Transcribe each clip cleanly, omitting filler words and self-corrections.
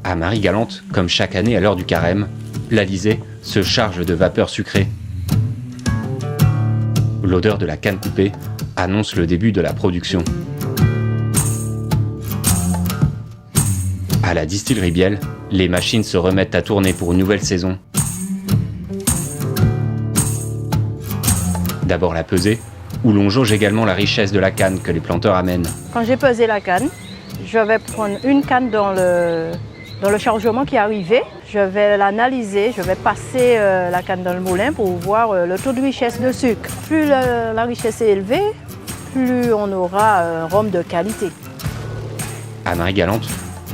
À Marie-Galante, comme chaque année à l'heure du carême, l'Alizé se charge de vapeur sucrée. L'odeur de la canne coupée annonce le début de la production. À la distillerie Biel, les machines se remettent à tourner pour une nouvelle saison. D'abord la pesée, où l'on jauge également la richesse de la canne que les planteurs amènent. Quand j'ai pesé la canne, je vais prendre une canne dans le chargement qui est arrivé. Je vais l'analyser, je vais passer la canne dans le moulin pour voir le taux de richesse de sucre. Plus la richesse est élevée, plus on aura un rhum de qualité. À Marie-Galante,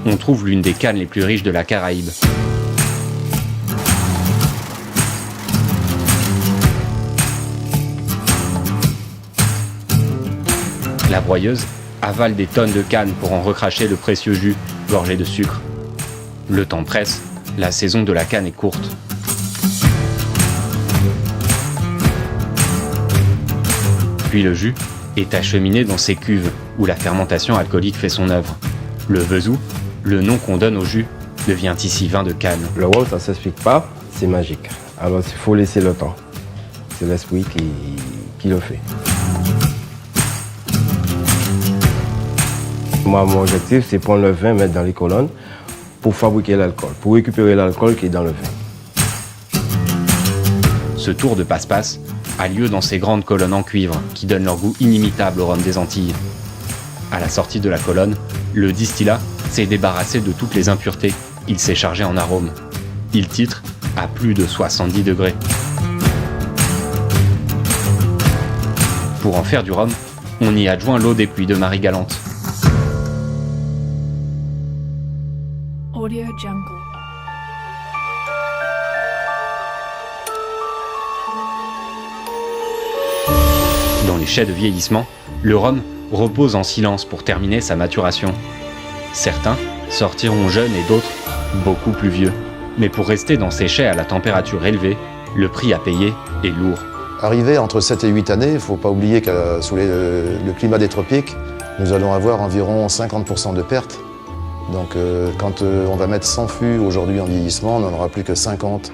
on trouve l'une des cannes les plus riches de la Caraïbe. La broyeuse avale des tonnes de canne pour en recracher le précieux jus gorgé de sucre. Le temps presse, la saison de la canne est courte. Puis le jus est acheminé dans ces cuves où la fermentation alcoolique fait son œuvre. Le vezou, le nom qu'on donne au jus, devient ici vin de canne. Le rhum, ça ne s'explique pas, c'est magique. Alors il faut laisser le temps. C'est l'esprit qui le fait. Moi, mon objectif, c'est prendre le vin, mettre dans les colonnes pour fabriquer l'alcool, pour récupérer l'alcool qui est dans le vin. Ce tour de passe-passe a lieu dans ces grandes colonnes en cuivre qui donnent leur goût inimitable au rhum des Antilles. À la sortie de la colonne, le distillat s'est débarrassé de toutes les impuretés. Il s'est chargé en arômes. Il titre à plus de 70 degrés. Pour en faire du rhum, on y adjoint l'eau des pluies de Marie-Galante. Audio Jungle. Dans les chais de vieillissement, le rhum repose en silence pour terminer sa maturation. Certains sortiront jeunes et d'autres beaucoup plus vieux. Mais pour rester dans ces chais à la température élevée, le prix à payer est lourd. Arrivé entre 7 et 8 années, il ne faut pas oublier que sous le climat des tropiques, nous allons avoir environ 50% de pertes. Donc quand on va mettre 100 fûts aujourd'hui en vieillissement, on n'en aura plus que 50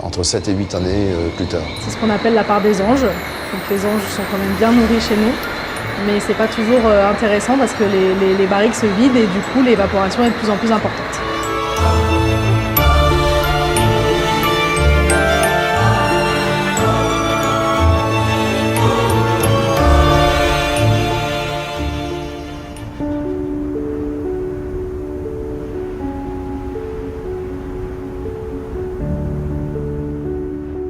entre 7 et 8 années plus tard. C'est ce qu'on appelle la part des anges. Donc les anges sont quand même bien nourris chez nous, mais c'est pas toujours intéressant parce que les barriques se vident et du coup l'évaporation est de plus en plus importante.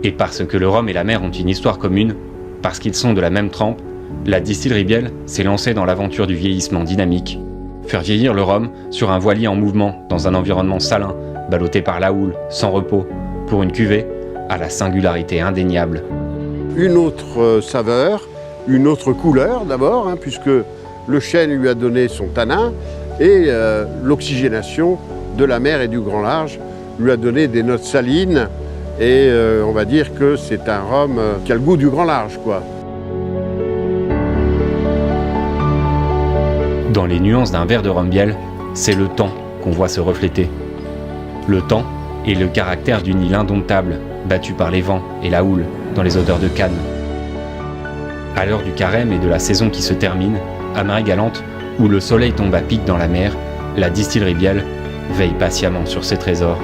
Et parce que le rhum et la mer ont une histoire commune, parce qu'ils sont de la même trempe, la distillerie Biel s'est lancée dans l'aventure du vieillissement dynamique. Faire vieillir le rhum sur un voilier en mouvement, dans un environnement salin, ballotté par la houle, sans repos, pour une cuvée à la singularité indéniable. Une autre saveur, une autre couleur d'abord, puisque le chêne lui a donné son tanin, et l'oxygénation de la mer et du grand large lui a donné des notes salines. Et on va dire que c'est un rhum qui a le goût du grand large, quoi. Dans les nuances d'un verre de rhum Biel, c'est le temps qu'on voit se refléter. Le temps et le caractère d'une île indomptable, battue par les vents et la houle dans les odeurs de canne. À l'heure du carême et de la saison qui se termine, à Marie-Galante, où le soleil tombe à pic dans la mer, la distillerie Biel veille patiemment sur ses trésors.